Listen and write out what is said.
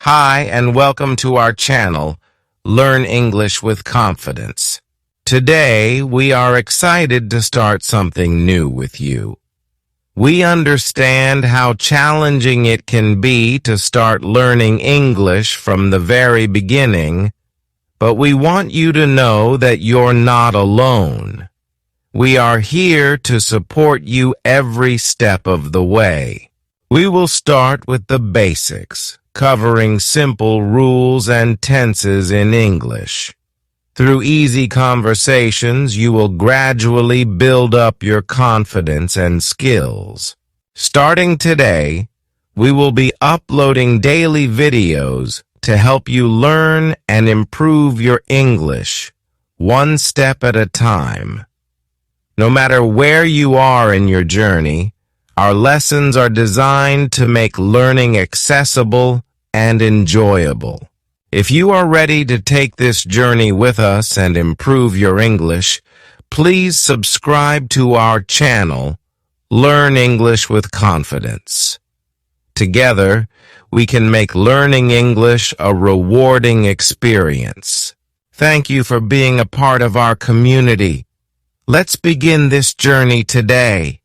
Hi, and welcome to our channel, Learn English with Confidence. Today, we are excited to start something new with you. We understand how challenging it can be to start learning English from the very beginning, but we want you to know that you're not alone. We are here to support you every step of the way. We will start with the basics, covering simple rules and tenses in English. Through easy conversations, you will gradually build up your confidence and skills. Starting today, we will be uploading daily videos to help you learn and improve your English, one step at a time. No matter where you are in your journey, our lessons are designed to make learning accessible and enjoyable. If you are ready to take this journey with us and improve your English, please subscribe to our channel, Learn English with Confidence. Together, we can make learning English a rewarding experience. Thank you for being a part of our community. Let's begin this journey today.